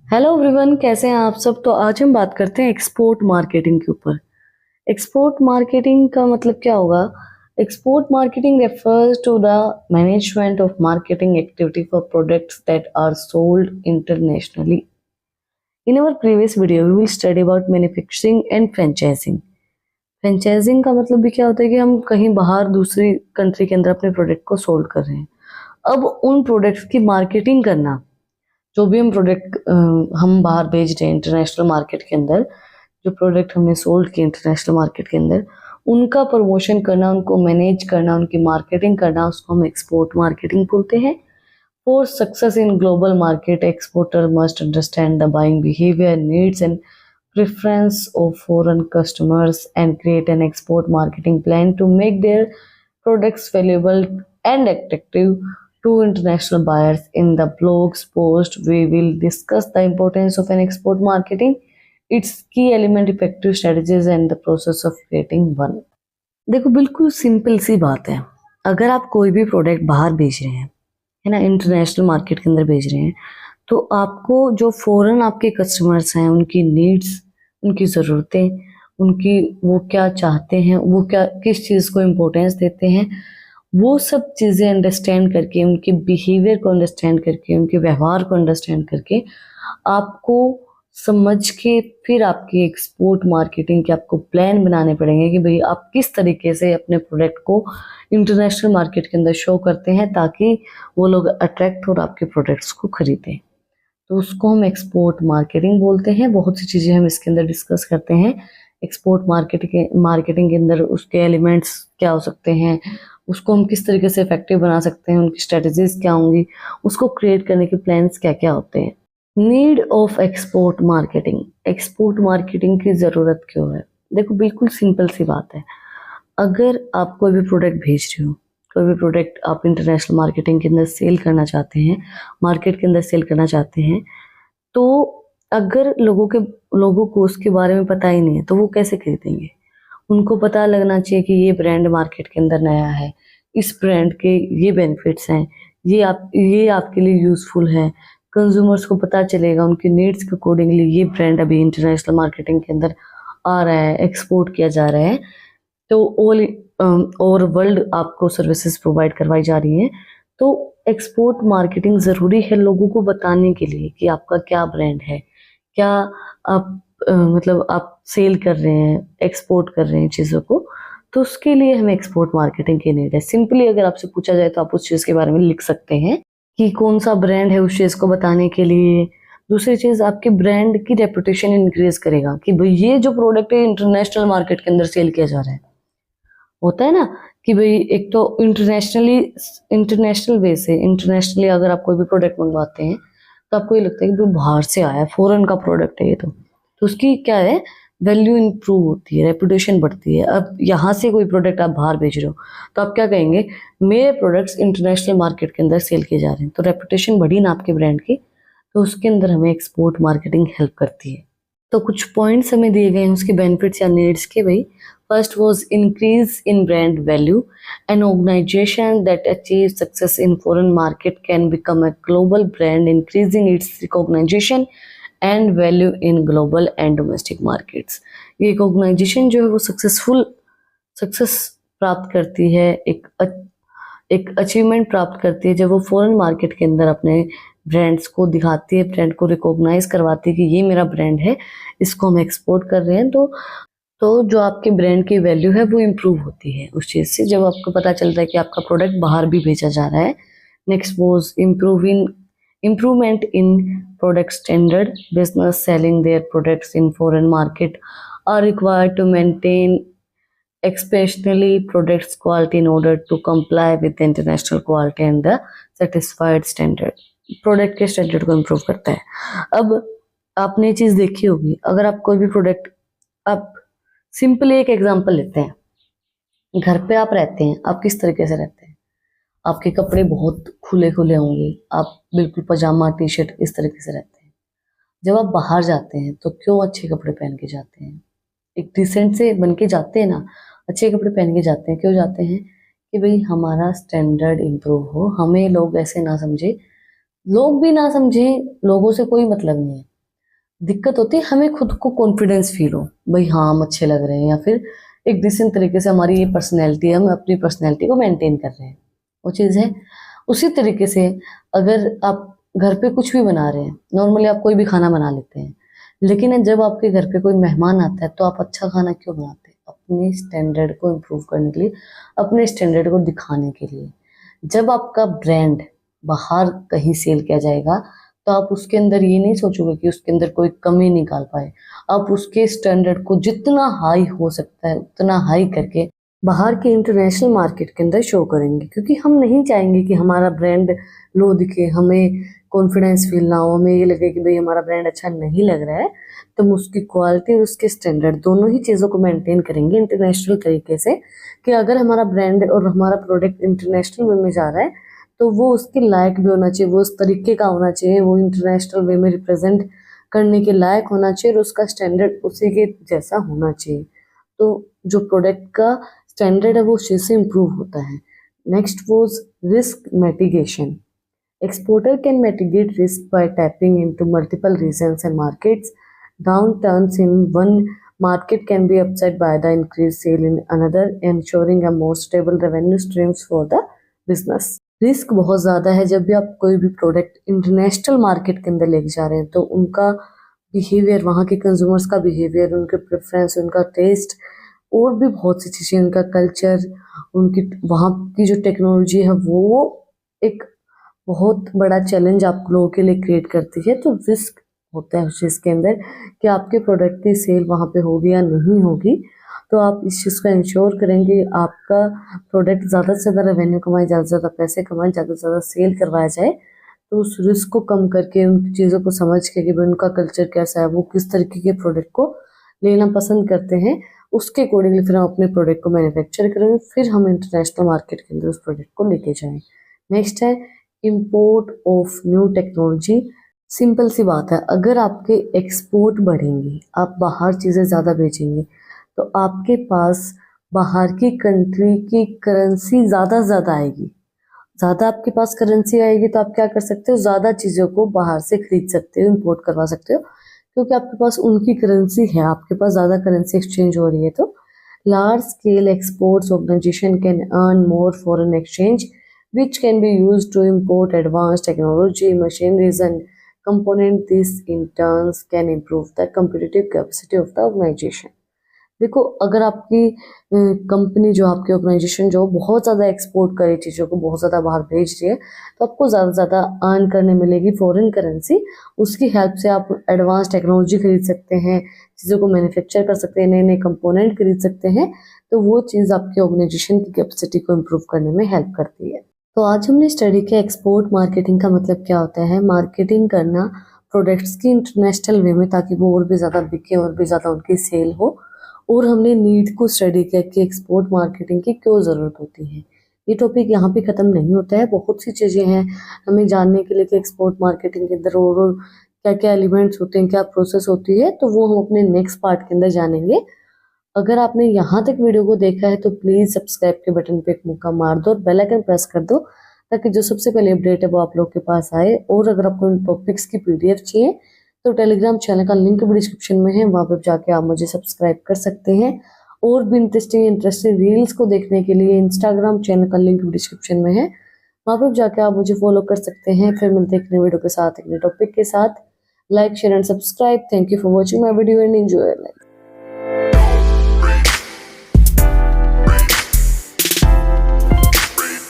Hello everyone, कैसे हैं आप सब। तो आज हम बात करते हैं एक्सपोर्ट मार्केटिंग के ऊपर। एक्सपोर्ट मार्केटिंग का मतलब क्या होगा? Export marketing refers to the management of marketing activity for products that are sold internationally. In our previous video we will study about manufacturing and franchising. Franchising का मतलब भी क्या होता है कि हम कहीं बाहर दूसरी कंट्री के अंदर अपने प्रोडक्ट को सोल्ड कर रहे हैं। अब उन प्रोडक्ट्स की मार्केटिंग करना, जो भी हम प्रोडक्ट हम बाहर भेज रहे हैं इंटरनेशनल मार्केट के अंदर, जो प्रोडक्ट हमने सोल्ड किए इंटरनेशनल मार्केट के अंदर, उनका प्रमोशन करना, उनको मैनेज करना, उनकी मार्केटिंग करना, उसको हम एक्सपोर्ट मार्केटिंग बोलते हैं। For success in global market, exporter must understand the buying behaviour, needs and preference of foreign customers and create an export marketing plan to make their products valuable and attractive to international buyers. In the blog's post, we will discuss the importance of an export marketing, its key element, effective strategies, and the process of creating one. देखो, बिल्कुल simple सी बात है। अगर आप कोई भी product बाहर बेच रहे हैं, है ना, इंटरनेशनल मार्केट के अंदर बेच रहे हैं, तो आपको जो फॉरेन आपके कस्टमर्स हैं, उनकी नीड्स, उनकी ज़रूरतें, उनकी वो क्या चाहते हैं, वो क्या किस चीज़ को इम्पोर्टेंस देते हैं, वो सब चीज़ें अंडरस्टैंड करके, उनके बिहेवियर को अंडरस्टैंड करके, उनके व्यवहार को अंडरस्टैंड करके, आपको समझ के फिर आपकी एक्सपोर्ट मार्केटिंग के आपको प्लान बनाने पड़ेंगे कि भाई आप किस तरीके से अपने प्रोडक्ट को इंटरनेशनल मार्केट के अंदर शो करते हैं ताकि वो लोग अट्रैक्ट और आपके प्रोडक्ट्स को खरीदें। तो उसको हम एक्सपोर्ट मार्केटिंग बोलते हैं। बहुत सी चीज़ें हम इसके अंदर डिस्कस करते हैं। एक्सपोर्ट मार्केटिंग के अंदर उसके एलिमेंट्स क्या हो सकते हैं, उसको हम किस तरीके से इफेक्टिव बना सकते हैं, उनकी स्ट्रेटजीज क्या होंगी, उसको क्रिएट करने के प्लान्स क्या क्या होते हैं। Need of export marketing, export marketing की ज़रूरत क्यों है? देखो, बिल्कुल सिंपल सी बात है। अगर आप कोई भी प्रोडक्ट भेज रहे हो, कोई भी प्रोडक्ट आप इंटरनेशनल मार्केटिंग के अंदर सेल करना चाहते हैं, मार्केट के अंदर सेल करना चाहते हैं, तो अगर लोगों को उसके बारे में पता ही नहीं है तो वो कैसे खरीदेंगे? उनको पता लगना चाहिए कि ये ब्रांड मार्केट के अंदर नया है, इस ब्रांड के ये बेनिफिट्स हैं, ये आपके लिए यूज़फुल है। कंज्यूमर्स को पता चलेगा उनकी नीड्स के अकॉर्डिंगली ये ब्रांड अभी इंटरनेशनल मार्केटिंग के अंदर आ रहा है, एक्सपोर्ट किया जा रहा है। तो ऑल ओवर वर्ल्ड आपको सर्विसेज प्रोवाइड करवाई जा रही हैं। तो एक्सपोर्ट मार्केटिंग ज़रूरी है लोगों को बताने के लिए कि आपका क्या ब्रांड है, क्या आप मतलब आप सेल कर रहे हैं, एक्सपोर्ट कर रहे हैं चीज़ों को। तो उसके लिए हमें एक्सपोर्ट मार्केटिंग की नीड है। सिंपली अगर आपसे पूछा जाए तो आप उस चीज़ के बारे में लिख सकते हैं कि कौन सा ब्रांड है, उस चीज़ को बताने के लिए। दूसरी चीज़, आपके ब्रांड की रेपुटेशन इंक्रीज करेगा कि भाई ये जो प्रोडक्ट है इंटरनेशनल मार्केट के अंदर सेल किया जा रहा है। होता है ना कि भाई एक तो इंटरनेशनल वे से, इंटरनेशनली अगर आप कोई भी प्रोडक्ट मंगवाते हैं तो आपको ये लगता है कि भाई बाहर से आया है, फॉरेन का प्रोडक्ट है ये तो उसकी क्या है, वैल्यू इंप्रूव होती है, रेपुटेशन बढ़ती है। अब यहाँ से कोई प्रोडक्ट आप बाहर भेज रहे हो तो आप क्या कहेंगे, मेरे प्रोडक्ट्स इंटरनेशनल मार्केट के अंदर सेल किए जा रहे हैं, तो रेपुटेशन बढ़ी ना आपके ब्रांड की। तो उसके अंदर हमें एक्सपोर्ट मार्केटिंग हेल्प करती है। तो कुछ पॉइंट्स हमें दिए गए हैं उसके बेनिफिट्स या नीड्स के। भाई, first was increase in brand value. An organisation that achieve success in foreign market can become a global brand, increasing its recognisation and value in global and domestic markets. ये एक organisation जो है वो success प्राप्त करती है, एक achievement प्राप्त करती है जब वो फॉरेन मार्केट के अंदर अपने ब्रांड्स को दिखाती है, ब्रांड को रिकॉग्नाइज करवाती है कि ये मेरा ब्रांड है, इसको हम एक्सपोर्ट कर रहे हैं। तो जो आपके ब्रांड की वैल्यू है वो इम्प्रूव होती है उस चीज़ से, जब आपको पता चलता है कि आपका प्रोडक्ट बाहर भी भेजा जा रहा है। Next was improvement in product standard. Business selling their products in foreign market are required to maintain exceptionally products quality in order to comply with the international quality and the satisfied standard. Product के standard को improve करता है। अब आपने चीज़ देखी होगी, अगर आप कोई भी प्रोडक्ट, आप सिंपली एक एग्जांपल लेते हैं। घर पे आप रहते हैं, आप किस तरीके से रहते हैं? आपके कपड़े बहुत खुले खुले होंगे, आप बिल्कुल पजामा टी शर्ट इस तरीके से रहते हैं। जब आप बाहर जाते हैं तो क्यों अच्छे कपड़े पहन के जाते हैं, एक डिसेंट से बन के जाते हैं ना, अच्छे कपड़े पहन के जाते हैं। क्यों जाते हैं? कि भाई हमारा स्टैंडर्ड इम्प्रूव हो, हमें लोग ऐसे ना समझे, लोग भी ना समझे, लोगों से कोई मतलब नहीं है। दिक्कत होती है हमें खुद को कॉन्फिडेंस फील हो, भाई हाँ हम अच्छे लग रहे हैं, या फिर एक डिसेंट तरीके से हमारी ये पर्सनैलिटी है, हम अपनी पर्सनैलिटी को मेंटेन कर रहे हैं, वो चीज़ है। उसी तरीके से अगर आप घर पे कुछ भी बना रहे हैं, नॉर्मली आप कोई भी खाना बना लेते हैं, लेकिन जब आपके घर पे कोई मेहमान आता है तो आप अच्छा खाना क्यों बनाते हैं? अपने स्टैंडर्ड को इम्प्रूव करने के लिए, अपने स्टैंडर्ड को दिखाने के लिए। जब आपका ब्रांड बाहर कहीं सेल किया जाएगा तो आप उसके अंदर ये नहीं सोचोगे कि उसके अंदर कोई कमी निकाल पाए। आप उसके स्टैंडर्ड को जितना हाई हो सकता है उतना हाई करके बाहर के इंटरनेशनल मार्केट के अंदर शो करेंगे, क्योंकि हम नहीं चाहेंगे कि हमारा ब्रांड लो दिखे, हमें कॉन्फिडेंस फील ना हो, हमें ये लगे कि भाई हमारा ब्रांड अच्छा नहीं लग रहा है। तो हम उसकी क्वालिटी और उसके स्टैंडर्ड दोनों ही चीज़ों को मेंटेन करेंगे इंटरनेशनल तरीके से, कि अगर हमारा ब्रांड और हमारा प्रोडक्ट इंटरनेशनल वे में जा रहा है तो वो उसके लायक भी होना चाहिए, वो उस तरीके का होना चाहिए, वो इंटरनेशनल वे में रिप्रेजेंट करने के लायक होना चाहिए और उसका स्टैंडर्ड उसी के जैसा होना चाहिए। तो जो प्रोडक्ट का स्टैंडर्ड है वो उस चीज़ से इम्प्रूव होता है। Next was risk mitigation. Exporter can mitigate risk by tapping into multiple regions and markets. Downturns in one market can be offset by the increased sale in another, ensuring a more stable revenue streams for the business. Risk बहुत ज़्यादा है जब भी आप कोई भी product international market के अंदर लेके जा रहे हैं, तो उनका बिहेवियर, वहाँ के कंज्यूमर्स का बिहेवियर, उनके प्रेफरेंस, उनका टेस्ट और भी बहुत सी चीज़ें, उनका कल्चर, उनकी वहाँ की जो टेक्नोलॉजी है वो एक बहुत बड़ा चैलेंज आप लोगों के लिए क्रिएट करती है। तो रिस्क होता है उस चीज़ के अंदर कि आपके प्रोडक्ट की सेल वहाँ पे होगी या नहीं होगी। तो आप इस चीज़ को इंश्योर करेंगे आपका प्रोडक्ट ज़्यादा से ज़्यादा रेवेन्यू कमाए, ज़्यादा से ज़्यादा पैसे कमाए, ज़्यादा से ज़्यादा सेल करवाया जाए। तो उस रिस्क को कम करके, उन चीज़ों को समझ के कि भाई उनका कल्चर कैसा है, वो किस तरीके के प्रोडक्ट को लेना पसंद करते हैं, उसके अकॉर्डिंगली फिर हम अपने प्रोडक्ट को मैन्युफैक्चर करेंगे, फिर हम इंटरनेशनल मार्केट के अंदर उस प्रोडक्ट को लेके जाएं। नेक्स्ट है import of new technology. Simple सी बात है, अगर आपके एक्सपोर्ट बढ़ेंगे, आप बाहर चीज़ें ज़्यादा बेचेंगे, तो आपके पास बाहर की कंट्री की करेंसी ज़्यादा आएगी। ज़्यादा आपके पास करेंसी आएगी तो आप क्या कर सकते हो, ज़्यादा चीज़ों को बाहर से खरीद सकते हो, इंपोर्ट करवा सकते हो, क्योंकि आपके पास उनकी करेंसी है, आपके पास ज़्यादा करेंसी एक्सचेंज हो रही है। तो large scale exports organisation can earn more foreign exchange which can be used to import advanced technology, machineries and component. This in turns can improve the competitive capacity of the organization. देखो, अगर आपकी company जो, आपकी organisation जो बहुत ज़्यादा export करे, चीज़ों को बहुत ज़्यादा बाहर भेज रही है, तो आपको ज़्यादा से ज़्यादा अर्न करने मिलेगी फॉरेन करेंसी। उसकी हेल्प से आप एडवांस टेक्नोलॉजी खरीद सकते हैं, चीज़ों को मैन्युफैक्चर कर सकते हैं, नए नए कंपोनेंट खरीद सकते हैं। तो वो चीज़ आपकी ऑर्गेनाइजेशन की कैपेसिटी को इम्प्रूव करने में हेल्प करती है। तो आज हमने स्टडी किया एक्सपोर्ट मार्केटिंग का मतलब क्या होता है। मार्केटिंग करना प्रोडक्ट्स की इंटरनेशनल वे में, ताकि वो और भी ज़्यादा बिके, और भी ज़्यादा उनकी सेल हो। और हमने नीड को स्टडी किया कि एक्सपोर्ट मार्केटिंग की क्यों ज़रूरत होती है। ये टॉपिक यहाँ पे ख़त्म नहीं होता है, बहुत सी चीज़ें हैं हमें जानने के लिए कि एक्सपोर्ट मार्केटिंग के अंदर और क्या क्या एलिमेंट्स होते हैं, क्या प्रोसेस होती है। तो वो हम अपने नेक्स्ट पार्ट के अंदर जानेंगे। अगर आपने यहाँ तक वीडियो को देखा है तो प्लीज़ सब्सक्राइब के बटन पे एक मुक्का मार दो और बेल आइकन प्रेस कर दो, ताकि जो सबसे पहले अपडेट है वो आप लोग के पास आए। और अगर आपको इन टॉपिक्स की पीडीएफ चाहिए तो टेलीग्राम चैनल का लिंक भी डिस्क्रिप्शन में है, वहाँ पर जाके आप मुझे सब्सक्राइब कर सकते हैं। और भी इंटरेस्टिंग रील्स को देखने के लिए इंस्टाग्राम चैनल का लिंक भी डिस्क्रिप्शन में है, वहाँ पर जाके आप मुझे फॉलो कर सकते हैं। फिर मिलते हैं एक नए वीडियो के साथ, एक नए टॉपिक के साथ। Like, share and subscribe. Thank you for watching my video and enjoy.